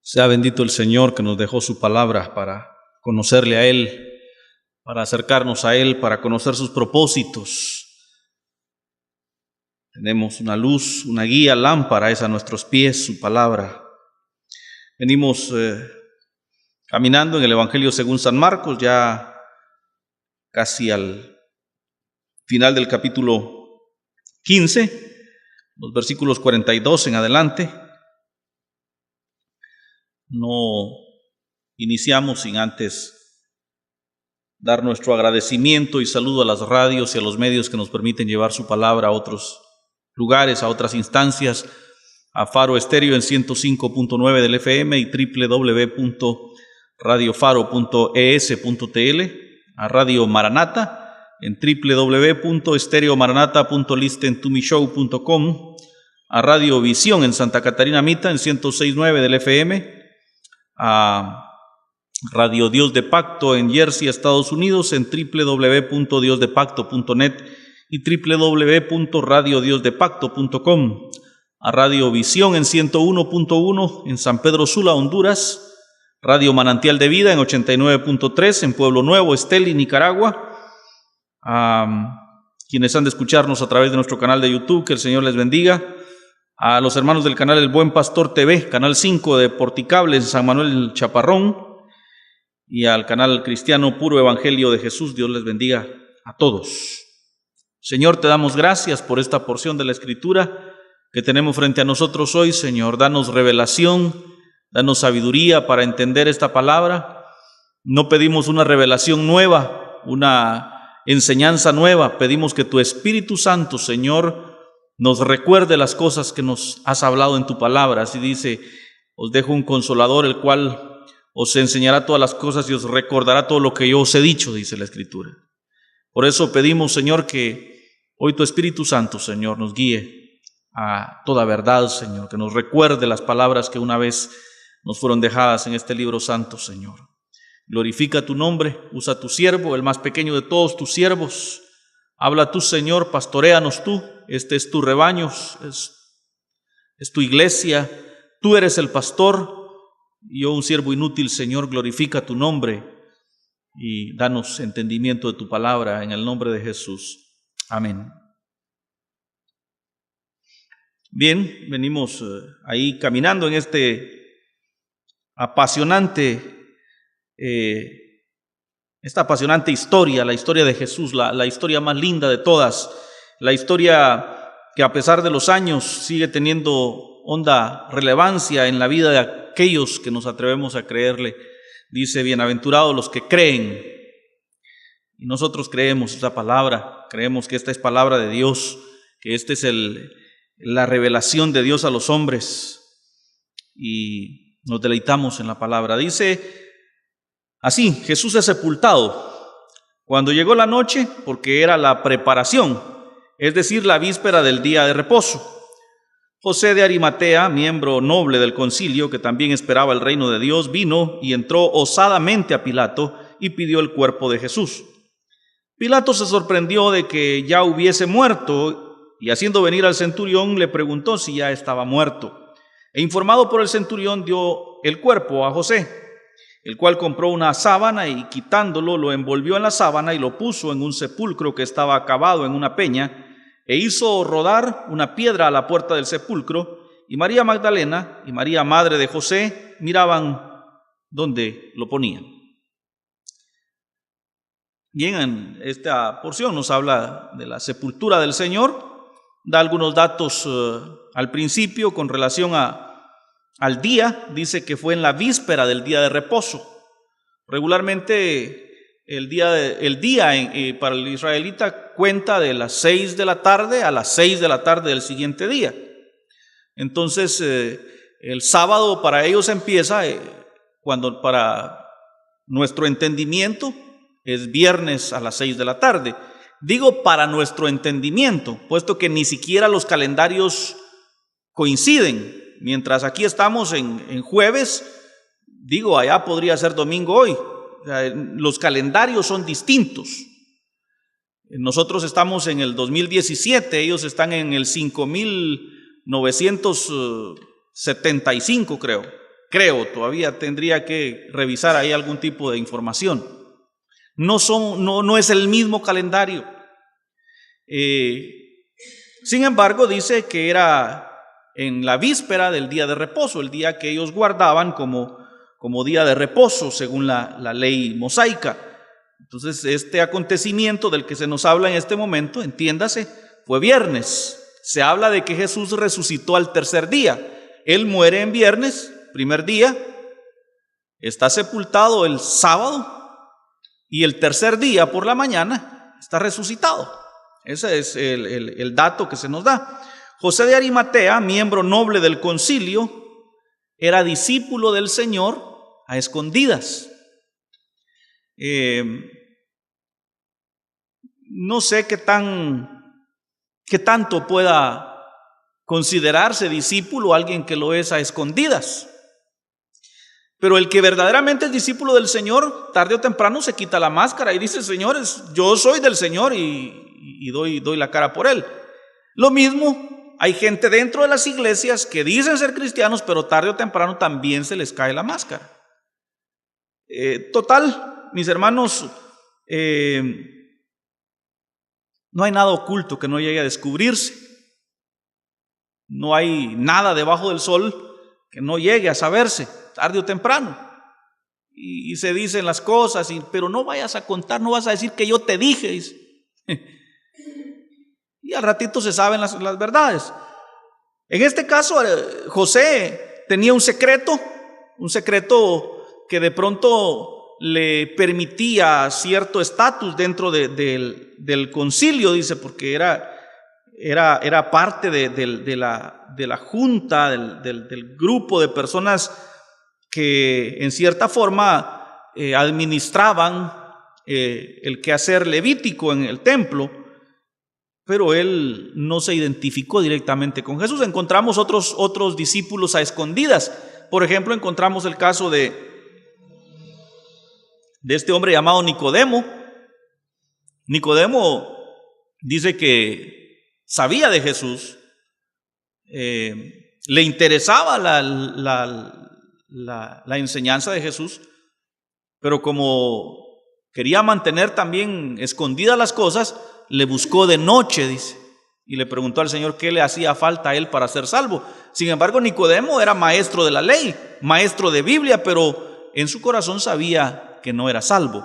Sea bendito el Señor que nos dejó su palabra para conocerle a Él, para acercarnos a Él, para conocer sus propósitos. Tenemos una luz, una guía, lámpara es a nuestros pies, su palabra. Venimos caminando en el Evangelio según San Marcos, ya casi al final del capítulo 15, los versículos 42 en adelante. No iniciamos sin antes dar nuestro agradecimiento y saludo a las radios y a los medios que nos permiten llevar su palabra a otros lugares, a otras instancias, a Faro Estéreo en 105.9 del FM y www.radiofaro.es.tl, a Radio Maranata en www.estereomaranata.listentomeshow.com, a Radio Visión en Santa Catarina Mita en 106.9 del FM, a Radio Dios de Pacto en Jersey, Estados Unidos en www.diosdepacto.net y www.radiodiosdepacto.com, a Radio Visión en 101.1 en San Pedro Sula, Honduras, Radio Manantial de Vida en 89.3 en Pueblo Nuevo, Esteli, Nicaragua, a quienes han de escucharnos a través de nuestro canal de YouTube, que el Señor les bendiga, a los hermanos del canal El Buen Pastor TV, canal 5 de Porticable en San Manuel Chaparrón, y al canal cristiano Puro Evangelio de Jesús. Dios les bendiga a todos. Señor, te damos gracias por esta porción de la Escritura que tenemos frente a nosotros hoy. Señor, danos revelación, danos sabiduría para entender esta palabra. No pedimos una revelación nueva, una enseñanza nueva, pedimos que tu Espíritu Santo, Señor, nos recuerde las cosas que nos has hablado en tu palabra. Así dice: os dejo un consolador, el cual os enseñará todas las cosas y os recordará todo lo que yo os he dicho, dice la Escritura. Por eso pedimos, Señor, que hoy tu Espíritu Santo, Señor, nos guíe a toda verdad, Señor, que nos recuerde las palabras que una vez nos fueron dejadas en este libro santo, Señor. Glorifica tu nombre, usa tu siervo, el más pequeño de todos tus siervos. Habla tú, Señor, pastoréanos tú. Este es tu rebaño, es tu iglesia. Tú eres el pastor. Yo, un siervo inútil, Señor, glorifica tu nombre y danos entendimiento de tu palabra en el nombre de Jesús. Amén. Bien, venimos ahí caminando en esta apasionante historia, la historia de Jesús, la historia más linda de todas, la historia que a pesar de los años sigue teniendo honda relevancia en la vida de aquellos que nos atrevemos a creerle. Dice: bienaventurados los que creen. Y nosotros creemos esta palabra, creemos que esta es palabra de Dios, que esta es la revelación de Dios a los hombres, y nos deleitamos en la palabra. Dice así: Jesús es sepultado. Cuando llegó la noche, porque era la preparación, es decir, la víspera del día de reposo, José de Arimatea, miembro noble del concilio, que también esperaba el reino de Dios, vino y entró osadamente a Pilato y pidió el cuerpo de Jesús. Pilato se sorprendió de que ya hubiese muerto, y haciendo venir al centurión le preguntó si ya estaba muerto. E informado por el centurión, dio el cuerpo a José, el cual compró una sábana y quitándolo lo envolvió en la sábana y lo puso en un sepulcro que estaba cavado en una peña, e hizo rodar una piedra a la puerta del sepulcro, y María Magdalena y María, madre de José, miraban dónde lo ponían. Bien, en esta porción nos habla de la sepultura del Señor, da algunos datos al principio con relación al día. Dice que fue en la víspera del día de reposo. Regularmente el día para el israelita cuenta de las 6 de la tarde a las 6 de la tarde del siguiente día. Entonces el sábado para ellos empieza cuando para nuestro entendimiento es viernes a las 6 de la tarde. Digo para nuestro entendimiento, puesto que ni siquiera los calendarios coinciden. Mientras aquí estamos en jueves, digo, allá podría ser domingo hoy. Los calendarios son distintos. Nosotros estamos en el 2017, ellos están en el 5975, creo. creo, todavía tendría que revisar ahí algún tipo de información. No es el mismo calendario. Sin embargo, dice que era en la víspera del día de reposo, el día que ellos guardaban como día de reposo según la ley mosaica. Entonces, este acontecimiento del que se nos habla en este momento, entiéndase, fue viernes. Se habla de que Jesús resucitó al tercer día. Él muere en viernes, primer día, está sepultado el sábado y el tercer día por la mañana está resucitado. Ese es el dato que se nos da. José de Arimatea, miembro noble del concilio, era discípulo del Señor a escondidas. No sé qué tanto pueda considerarse discípulo alguien que lo es a escondidas. Pero el que verdaderamente es discípulo del Señor, tarde o temprano se quita la máscara y dice: señores, yo soy del Señor y doy la cara por Él. Lo mismo, hay gente dentro de las iglesias que dicen ser cristianos, pero tarde o temprano también se les cae la máscara. Total, mis hermanos, no hay nada oculto que no llegue a descubrirse. No hay nada debajo del sol que no llegue a saberse, tarde o temprano. Y se dicen las cosas, pero no vayas a contar, no vas a decir que yo te dije. Y al ratito se saben las verdades. En este caso, José tenía un secreto que de pronto le permitía cierto estatus dentro del concilio, dice, porque era parte de la junta, del grupo de personas que en cierta forma administraban el quehacer levítico en el templo, pero él no se identificó directamente con Jesús. Encontramos otros discípulos a escondidas. Por ejemplo, encontramos el caso de este hombre llamado Nicodemo. Nicodemo dice que sabía de Jesús, le interesaba la enseñanza de Jesús, pero como quería mantener también escondidas las cosas, le buscó de noche, dice, y le preguntó al Señor qué le hacía falta a él para ser salvo. Sin embargo, Nicodemo era maestro de la ley, maestro de Biblia, pero en su corazón sabía que no era salvo.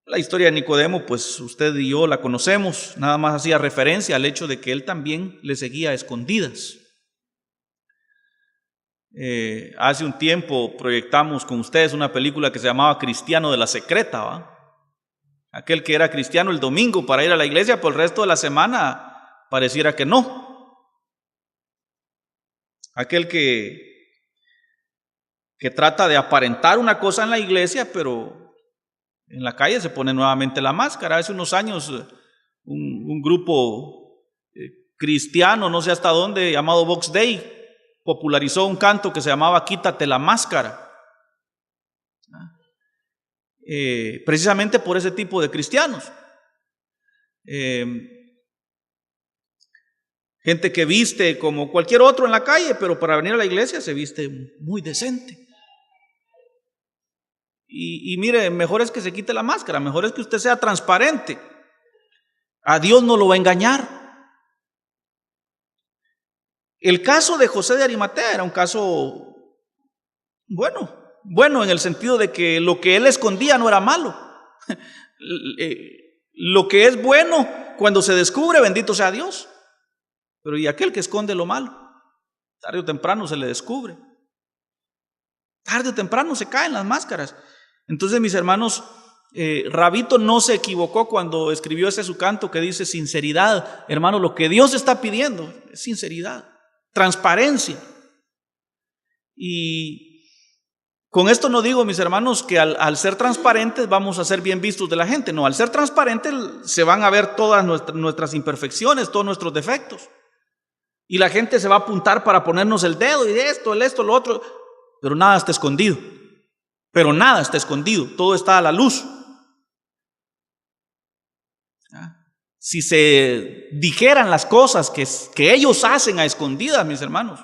La historia de Nicodemo, pues usted y yo la conocemos, nada más hacía referencia al hecho de que él también le seguía a escondidas. Hace un tiempo proyectamos con ustedes una película que se llamaba Cristiano de la Secreta, ¿va? Aquel que era cristiano el domingo para ir a la iglesia, por el resto de la semana pareciera que no. Aquel que trata de aparentar una cosa en la iglesia, pero en la calle se pone nuevamente la máscara. Hace unos años un grupo cristiano, no sé hasta dónde, llamado Vox Dei, popularizó un canto que se llamaba Quítate la máscara, precisamente por ese tipo de cristianos. Gente que viste como cualquier otro en la calle, pero para venir a la iglesia se viste muy decente. Y mire, mejor es que se quite la máscara, mejor es que usted sea transparente. A Dios no lo va a engañar. El caso de José de Arimatea era un caso bueno en el sentido de que lo que él escondía no era malo. Lo que es bueno cuando se descubre, bendito sea Dios. Pero y aquel que esconde lo malo, tarde o temprano se le descubre. Tarde o temprano se caen las máscaras. Entonces, mis hermanos, Rabito no se equivocó cuando escribió ese su canto que dice sinceridad. Hermano, lo que Dios está pidiendo es sinceridad, transparencia. Y con esto no digo, mis hermanos, que al ser transparentes vamos a ser bien vistos de la gente. No, al ser transparentes se van a ver todas nuestras imperfecciones, todos nuestros defectos. Y la gente se va a apuntar para ponernos el dedo y esto, lo otro. Pero nada está escondido. Nada está escondido. Todo está a la luz. si se dijeran las cosas que ellos hacen a escondidas, mis hermanos,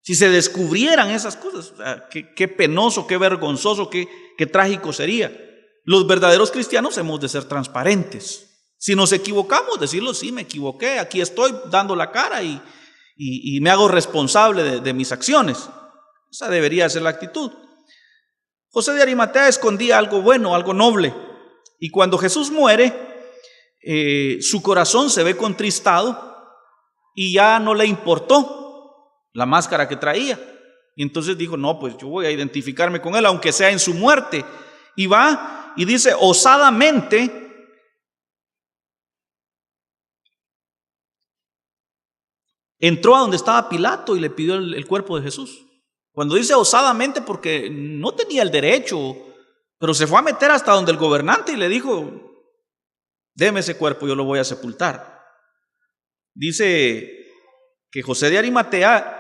si se descubrieran esas cosas, o sea, qué penoso, qué vergonzoso, qué trágico sería. Los verdaderos cristianos hemos de ser transparentes. Si nos equivocamos, decirlo, sí, me equivoqué, aquí estoy dando la cara y me hago responsable de mis acciones. Esa debería ser la actitud. José de Arimatea escondía algo bueno, algo noble. Y cuando Jesús muere, su corazón se ve contristado y ya no le importó la máscara que traía. Y entonces dijo, no, pues yo voy a identificarme con él, aunque sea en su muerte. Y va y dice, osadamente entró a donde estaba Pilato y le pidió el cuerpo de Jesús. Cuando dice osadamente, porque no tenía el derecho, pero se fue a meter hasta donde el gobernante y le dijo, deme ese cuerpo, yo lo voy a sepultar. Dice que José de Arimatea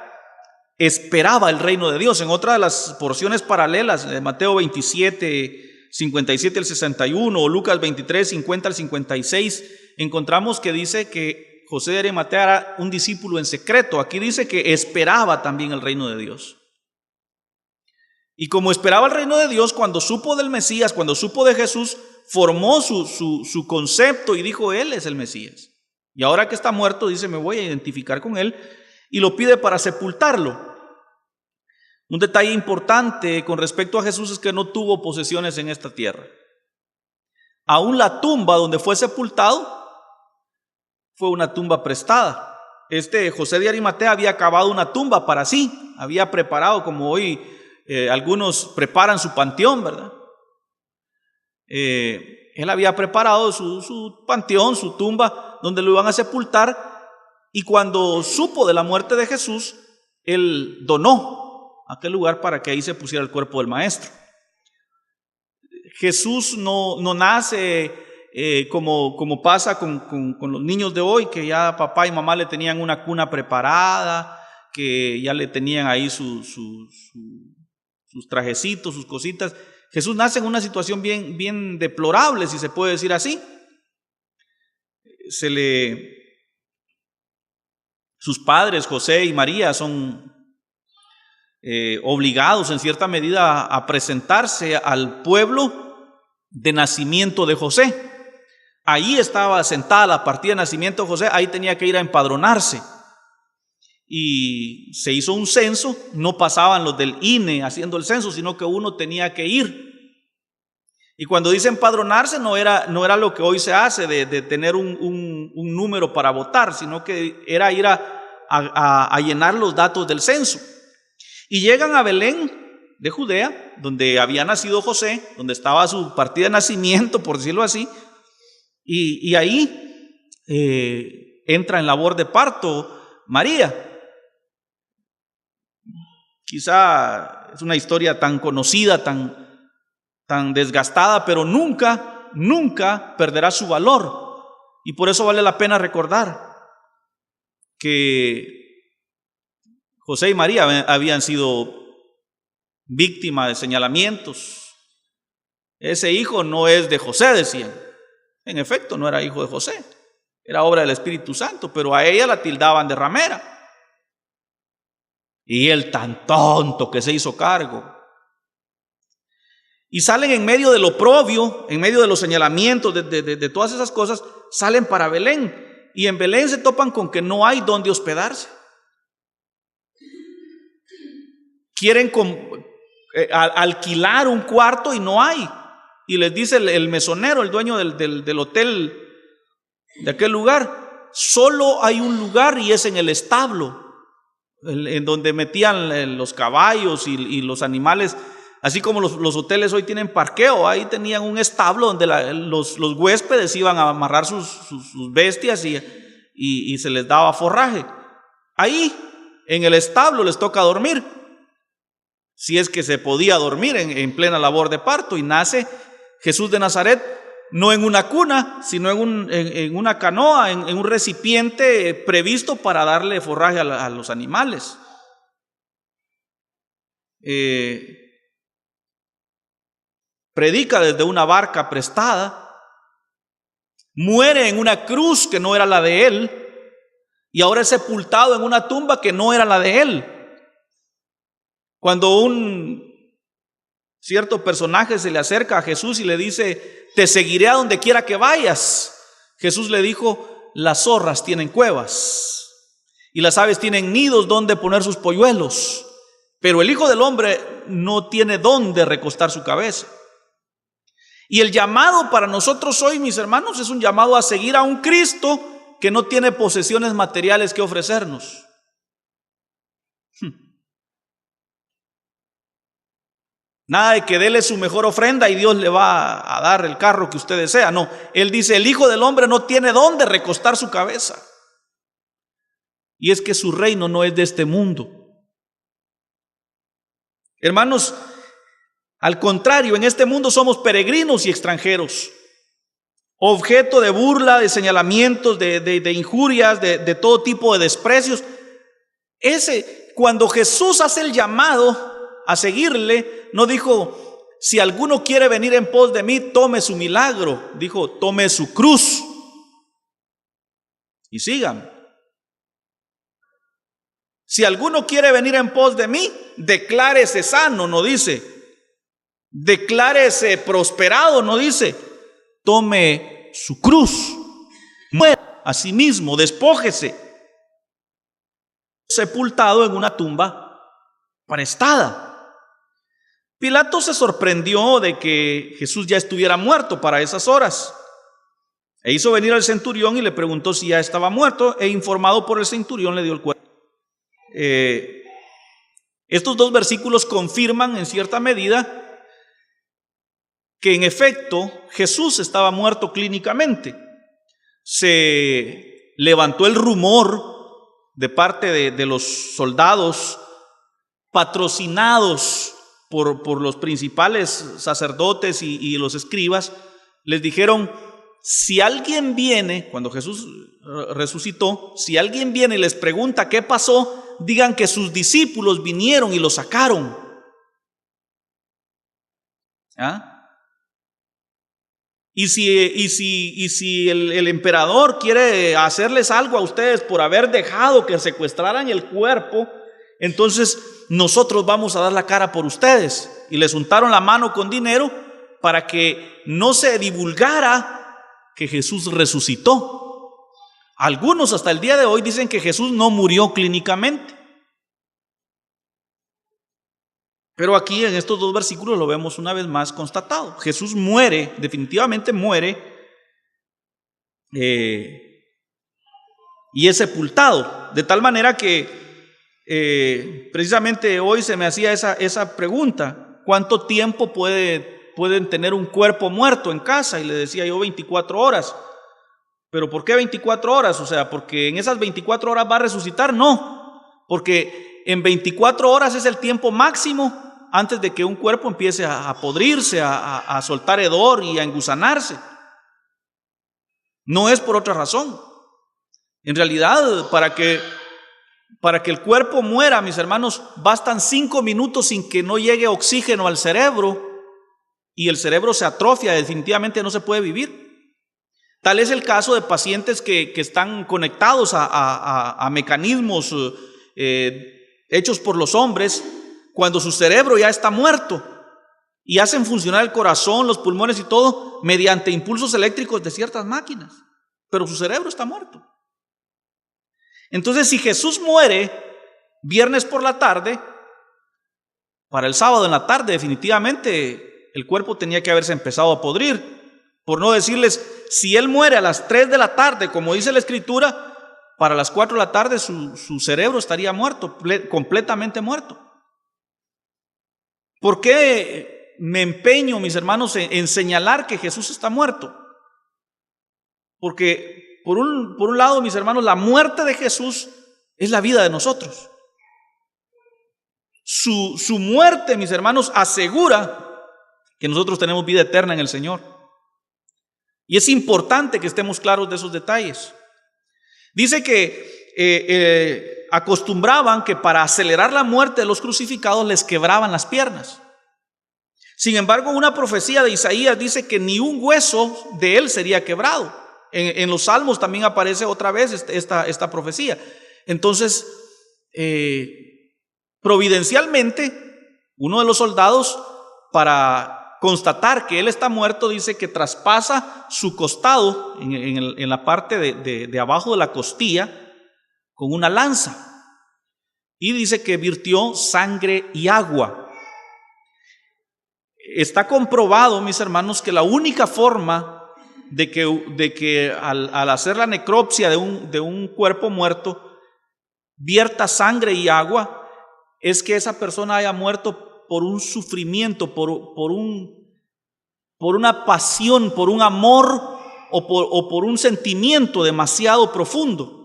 esperaba el reino de Dios. En otra de las porciones paralelas, de Mateo 27, 57 al 61, o Lucas 23, 50 al 56, encontramos que dice que José de Arimatea era un discípulo en secreto. Aquí dice que esperaba también el reino de Dios. Y como esperaba el reino de Dios, cuando supo del Mesías, cuando supo de Jesús, formó su concepto y dijo, Él es el Mesías. Y ahora que está muerto, dice, me voy a identificar con Él, y lo pide para sepultarlo. Un detalle importante con respecto a Jesús es que no tuvo posesiones en esta tierra. Aún la tumba donde fue sepultado fue una tumba prestada. José de Arimatea había cavado una tumba para sí, había preparado, como hoy algunos preparan su panteón, ¿verdad? Él había preparado su panteón, su tumba, donde lo iban a sepultar, y cuando supo de la muerte de Jesús, él donó aquel lugar para que ahí se pusiera el cuerpo del maestro. Jesús no nace como pasa con los niños de hoy, que ya papá y mamá le tenían una cuna preparada, que ya le tenían ahí sus trajecitos, sus cositas. Jesús nace en una situación bien deplorable, si se puede decir así. Sus padres, José y María, son obligados en cierta medida a presentarse al pueblo de nacimiento de José. Ahí estaba sentada la partida de nacimiento de José, ahí tenía que ir a empadronarse. Y se hizo un censo, no pasaban los del INE haciendo el censo, sino que uno tenía que ir. Y cuando dice empadronarse, no era lo que hoy se hace de tener un número para votar, sino que era ir a llenar los datos del censo. Y llegan a Belén de Judea, donde había nacido José, donde estaba su partida de nacimiento, por decirlo así, y ahí entra en labor de parto María. Quizá es una historia tan conocida, tan desgastada, pero nunca perderá su valor. Y por eso vale la pena recordar que José y María habían sido víctimas de señalamientos. Ese hijo no es de José, decían. En efecto, no era hijo de José, era obra del Espíritu Santo, pero a ella la tildaban de ramera. Y él tan tonto que se hizo cargo. Y salen en medio del oprobio, en medio de los señalamientos, de todas esas cosas, salen para Belén. Y en Belén se topan con que no hay donde hospedarse. Quieren alquilar un cuarto y no hay. Y les dice el mesonero, el dueño del hotel de aquel lugar, solo hay un lugar y es en el establo, en donde metían los caballos y los animales. Así como los hoteles hoy tienen parqueo, ahí tenían un establo donde los huéspedes iban a amarrar sus bestias y se les daba forraje. Ahí, en el establo, les toca dormir, si es que se podía dormir en plena labor de parto. Y nace Jesús de Nazaret, no en una cuna, sino en una canoa, en un recipiente previsto para darle forraje a los animales. Predica desde una barca prestada, muere en una cruz que no era la de él, y ahora es sepultado en una tumba que no era la de él. Cuando un cierto personaje se le acerca a Jesús y le dice: te seguiré a donde quiera que vayas, Jesús le dijo: las zorras tienen cuevas y las aves tienen nidos donde poner sus polluelos, pero el Hijo del Hombre no tiene dónde recostar su cabeza. Y el llamado para nosotros hoy, mis hermanos, es un llamado a seguir a un Cristo que no tiene posesiones materiales que ofrecernos. Nada de que dele su mejor ofrenda y Dios le va a dar el carro que usted desea. No, Él dice: el Hijo del Hombre no tiene dónde recostar su cabeza. Y es que su reino no es de este mundo. Hermanos, al contrario, en este mundo somos peregrinos y extranjeros, objeto de burla, de señalamientos, de injurias, de todo tipo de desprecios. Cuando Jesús hace el llamado a seguirle, no dijo: si alguno quiere venir en pos de mí, tome su milagro. Dijo: tome su cruz y sígame. Si alguno quiere venir en pos de mí, declárese sano, no dice. Declárese prosperado, no dice. Tome su cruz, muera a sí mismo, despójese. Sepultado en una tumba prestada. Pilato se sorprendió de que Jesús ya estuviera muerto para esas horas, e hizo venir al centurión y le preguntó si ya estaba muerto, e informado por el centurión le dio el cuerpo. Estos dos versículos confirman en cierta medida que en efecto Jesús estaba muerto clínicamente. Se levantó el rumor de parte de los soldados patrocinados por los principales sacerdotes y los escribas. Les dijeron: si alguien viene, cuando Jesús resucitó, si alguien viene y les pregunta qué pasó, digan que sus discípulos vinieron y lo sacaron. ¿Ah? Y si el emperador quiere hacerles algo a ustedes por haber dejado que secuestraran el cuerpo, entonces nosotros vamos a dar la cara por ustedes. Y les untaron la mano con dinero para que no se divulgara que Jesús resucitó. Algunos hasta el día de hoy dicen que Jesús no murió clínicamente. Pero aquí en estos dos versículos lo vemos una vez más constatado. Jesús muere, definitivamente muere, y es sepultado. De tal manera que precisamente hoy se me hacía esa pregunta: ¿cuánto tiempo pueden tener un cuerpo muerto en casa? Y le decía yo: 24 horas. ¿Pero por qué 24 horas? O sea, ¿porque en esas 24 horas va a resucitar? No, porque en 24 horas es el tiempo máximo antes de que un cuerpo empiece a podrirse, a soltar hedor y a engusanarse. No es por otra razón. En realidad, para que el cuerpo muera, mis hermanos, bastan 5 minutos sin que no llegue oxígeno al cerebro, y el cerebro se atrofia, definitivamente no se puede vivir. Tal es el caso de pacientes que están conectados a mecanismos hechos por los hombres, cuando su cerebro ya está muerto, y hacen funcionar el corazón, los pulmones y todo mediante impulsos eléctricos de ciertas máquinas, pero su cerebro está muerto. Entonces, si Jesús muere viernes por la tarde, para el sábado en la tarde definitivamente el cuerpo tenía que haberse empezado a podrir. Por no decirles, si Él muere a las 3 de la tarde, como dice la Escritura, para las 4 de la tarde su cerebro estaría muerto, completamente muerto. ¿Por qué me empeño, mis hermanos, en señalar que Jesús está muerto? Porque por un lado, mis hermanos, la muerte de Jesús es la vida de nosotros. Su muerte, mis hermanos, asegura que nosotros tenemos vida eterna en el Señor. Y es importante que estemos claros de esos detalles. Dice que acostumbraban que para acelerar la muerte de los crucificados les quebraban las piernas. Sin embargo, una profecía de Isaías dice que ni un hueso de él sería quebrado. En los Salmos también aparece otra vez esta profecía. Entonces, providencialmente, uno de los soldados, para constatar que él está muerto, dice que traspasa su costado en la parte de abajo de la costilla con una lanza, y dice que vertió sangre y agua. Está comprobado, mis hermanos, que la única forma de que al hacer la necropsia de un cuerpo muerto vierta sangre y agua es que esa persona haya muerto por un sufrimiento, por una pasión, por un amor o por un sentimiento demasiado profundo.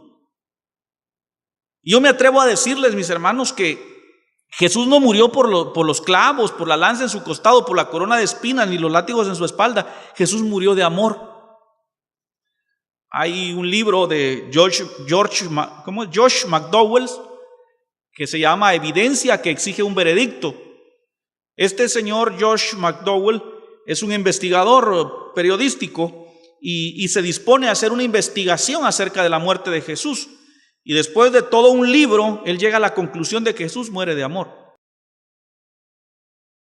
Yo me atrevo a decirles, mis hermanos, que Jesús no murió por los clavos, por la lanza en su costado, por la corona de espinas, ni los látigos en su espalda. Jesús murió de amor. Hay un libro de Josh McDowell que se llama Evidencia que exige un veredicto. Este señor Josh McDowell es un investigador periodístico y se dispone a hacer una investigación acerca de la muerte de Jesús. Y después de todo un libro, él llega a la conclusión de que Jesús muere de amor.